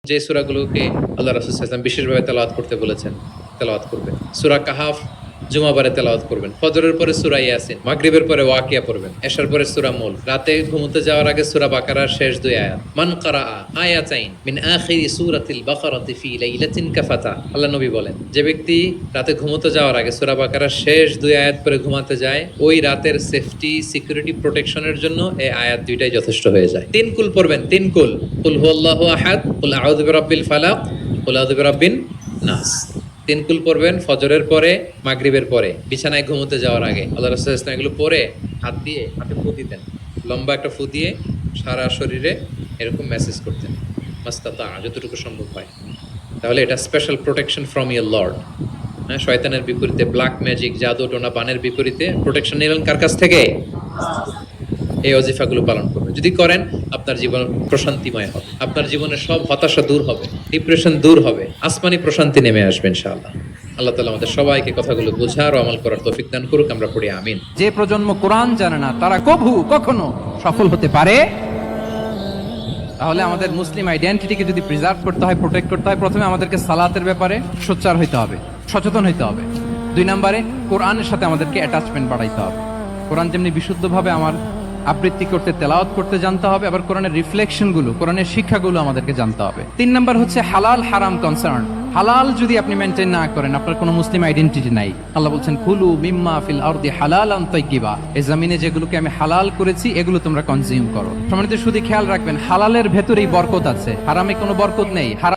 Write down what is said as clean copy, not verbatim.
যে সূরাগুলোকে আল্লাহ রাসূল সাল্লাল্লাহু আলাইহি ওয়াসাল্লাম বিশেষভাবে তেলাওয়াত করতে বলেছেন, তেলাওয়াত করবেন। সূরা কাহাফ জুমাবারে তেলাওয়াত করবেন। ফজরের পরে সূরা ইয়াসিন, মাগরিবের পরে ওয়াকিয়া পড়বেন, এশার পরে সূরা মুলক, রাতে ঘুমোতে যাওয়ার আগে সূরা বাকারার শেষ দুই আয়াত। মান কারাআ আয়াতাইন মিন আখিরি সূরাতিল বাকারাতি ফি লাইলাতিন কাফাতা। আল্লাহ নবী বলেন, যে ব্যক্তি রাতে ঘুমোতে যাওয়ার আগে সূরা বাকারার শেষ দুই আয়াত পরে ঘুমাতে যায়, ওই রাতের সেফটি, সিকিউরিটি, প্রোটেকশনের জন্য এই আয়াত দুইটাই যথেষ্ট হয়ে যায়। তিন কুল পড়বেন, তিন কুল। কুল হুয়াল্লাহু আহাদ, কুল আউযু বিরাব্বিল ফালাক, কুল আউযু বিরাব্বিন নাস। তিন কুল পড়বেন ফজরের পরে, মাগরিবের পরে, বিছানায় ঘুমোতে যাওয়ার আগে। আল্লাহ রাসূল সাল্লাল্লাহু আলাইহি ওয়াসাল্লাম এগুলো পরে হাতে ফু দিতেন, লম্বা একটা ফু দিয়ে সারা শরীরে এরকম মেসেজ করতেন, মাস্তাতা, যতটুকু সম্ভব হয়। তাহলে এটা special protection from year Lord. হ্যাঁ, শয়তানের বিপরীতে, ব্ল্যাক ম্যাজিক, জাদু টোনা বানের বিপরীতে প্রোটেকশন নিলেন কার কাছ থেকে? এই ওজিফাগুলো পালন করবেন। যদি করেন, আপনার জীবন প্রশান্তিময় হবে, আপনার জীবনের সব হতাশা দূর হবে, ডিপ্রেশন দূর হবে, আসমানি প্রশান্তি নেমে আসবে ইনশাআল্লাহ। আল্লাহ তাআলা আমাদের সবাইকে কথাগুলো বোঝার ও আমল করার তৌফিক দান করুক। আমরা পড়ি আমিন। যে প্রজন্ম কোরআন জানে না তারা কখনো সফল হতে পারে। তাহলে আমাদের মুসলিম আইডেন্টিটিকে যদি প্রিজার্ভ করতে হয়, প্রোটেক্ট করতে হয়, প্রথমে আমাদেরকে সালাতের ব্যাপারে সোচ্চার হইতে হবে, সচেতন হইতে হবে। 2 নম্বরে কোরআনের সাথে আমাদেরকে অ্যাটাচমেন্ট বাড়াইতে হবে। কোরআন যেমনি বিশুদ্ধভাবে আমার আবৃত্তি করতে, তেলাওয়াত করতে জানতে হবে, আবার কোরআনের রিফ্লেকশনগুলো, কোরআনের শিক্ষাগুলো আমাদেরকে জানতে হবে। 3 নাম্বার হচ্ছে হালাল হারাম কনসার্ন। হালাল যদি আপনি মেনটেন না করেন, আপনার কোনো মুসলিম আইডেন্টিটি নাই। আল্লাহ বলছেন, কুলু মিম্মা ফিল আরদি হালালান তাইয়্যিবা, এই জমিনে যেগুলোকে আমি হালাল করেছি এগুলো তোমরা কনজিউম করো। সম্মানিত, শুধু খেয়াল রাখবেন, হালালের ভেতরেই বরকত আছে, হারামে কোনো বরকত নেই।